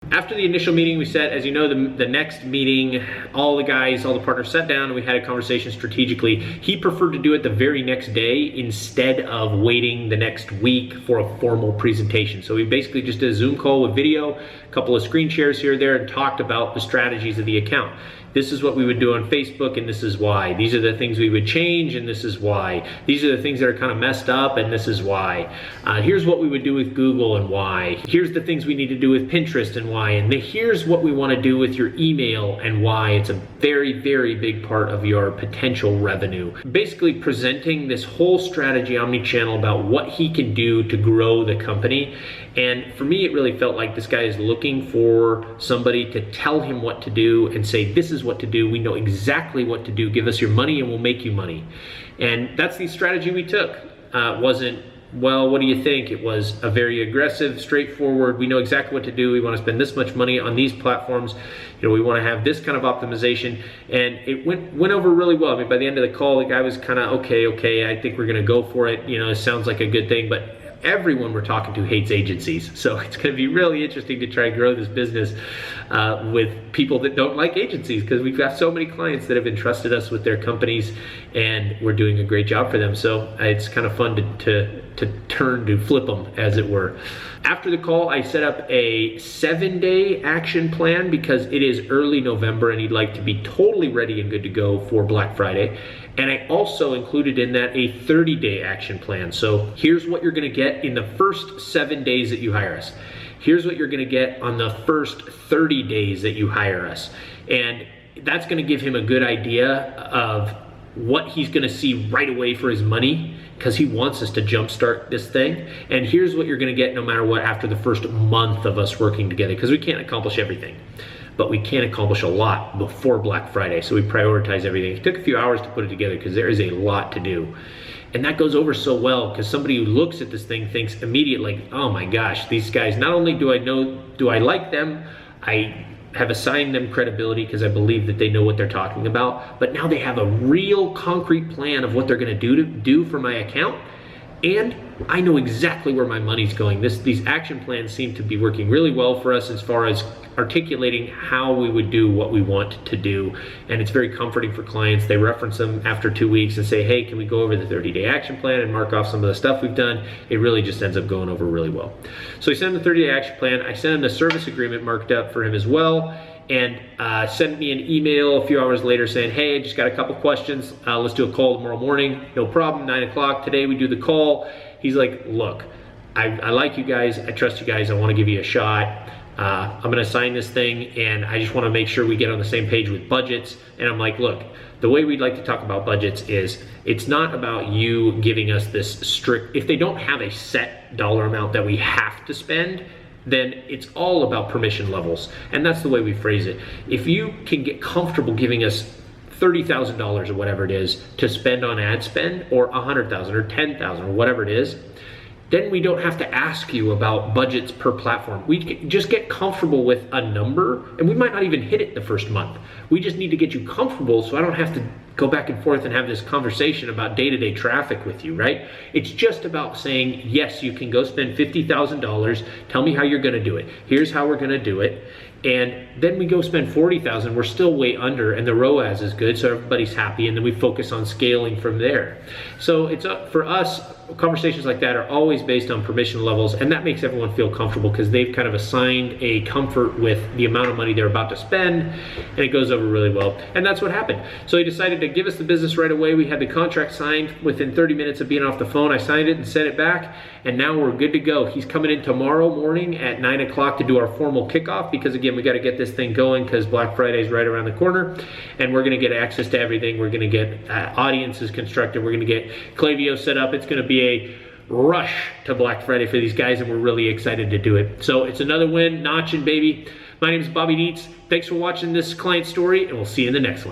After the initial meeting, we set, as you know, the next meeting, all the partners sat down and we had a conversation strategically. He preferred to do it the very next day instead of waiting the next week for a formal presentation. So we basically just did a Zoom call with video, a couple of screen shares here or there, and talked about the strategies of the account. This is what we would do on Facebook, and this is why. These are the things we would change, and this is why. These are the things that are kind of messed up, and this is why. Here's what we would do with Google and why. Here's the things we need to do with Pinterest and why. And here's what we want to do with your email and why. It's a very, very big part of your potential revenue. Basically presenting this whole strategy omni-channel about what he can do to grow the company. And for me, it really felt like this guy is looking for somebody to tell him what to do and say, this is what to do. We know exactly what to do. Give us your money and we'll make you money. And that's the strategy we took. It wasn't, well, what do you think? It was a very aggressive, straightforward, we know exactly what to do. We want to spend this much money on these platforms. You know, we want to have this kind of optimization. And it went over really well. I mean, by the end of the call, the guy was kind of, okay, I think we're going to go for it. You know, it sounds like a good thing, but everyone we're talking to hates agencies. So it's going to be really interesting to try and grow this business with people that don't like agencies, because we've got so many clients that have entrusted us with their companies and we're doing a great job for them. So it's kind of fun to flip them, as it were. After the call, I set up a 7-day action plan because it is early November and he'd like to be totally ready and good to go for Black Friday. And I also included in that a 30-day action plan. So here's what you're gonna get in the first 7 days that you hire us. Here's what you're gonna get on the first 30 days that you hire us. And that's gonna give him a good idea of what he's gonna see right away for his money, because he wants us to jumpstart this thing. And here's what you're gonna get no matter what after the first month of us working together, because we can't accomplish everything, but we can accomplish a lot before Black Friday. So we prioritize everything. It took a few hours to put it together because there is a lot to do. And that goes over so well because somebody who looks at this thing thinks immediately, oh my gosh, these guys, not only do I like them, I have assigned them credibility because I believe that they know what they're talking about, but now they have a real concrete plan of what they're gonna do for my account. And I know exactly where my money's going. These action plans seem to be working really well for us as far as articulating how we would do what we want to do. And it's very comforting for clients. They reference them after 2 weeks and say, hey, can we go over the 30-day action plan and mark off some of the stuff we've done? It really just ends up going over really well. So I sent him the 30-day action plan. I sent him the service agreement marked up for him as well, and sent me an email a few hours later saying, hey, I just got a couple questions. Let's do a call tomorrow morning. No problem, 9 o'clock today we do the call. He's like, look, I like you guys. I trust you guys. I want to give you a shot. I'm gonna sign this thing and I just want to make sure we get on the same page with budgets. And I'm like, look, the way we'd like to talk about budgets is it's not about you giving us this strict, if they don't have a set dollar amount that we have to spend, then it's all about permission levels. And that's the way we phrase it. If you can get comfortable giving us $30,000 or whatever it is to spend on ad spend, or $100,000 or $10,000 or whatever it is, then we don't have to ask you about budgets per platform. We just get comfortable with a number, and we might not even hit it the first month. We just need to get you comfortable so I don't have to go back and forth and have this conversation about day-to-day traffic with you, right? It's just about saying, yes, you can go spend $50,000. Tell me how you're gonna do it. Here's how we're gonna do it. And then we go spend $40,000, we're still way under, and the ROAS is good, so everybody's happy, and then we focus on scaling from there. So it's up for us, conversations like that are always based on permission levels, and that makes everyone feel comfortable because they've kind of assigned a comfort with the amount of money they're about to spend, and it goes over really well. And that's what happened. So he decided to give us the business right away. We had the contract signed within 30 minutes of being off the phone. I signed it and sent it back, and now we're good to go. He's coming in tomorrow morning at 9 o'clock to do our formal kickoff because, again, we got to get this thing going because Black Friday is right around the corner, and we're going to get access to everything. We're going to get audiences constructed. We're going to get Klaviyo set up. It's going to be a rush to Black Friday for these guys, and we're really excited to do it. So it's another win, notching, baby. My name is Bobby Dietz. Thanks for watching this client story, and we'll see you in the next one.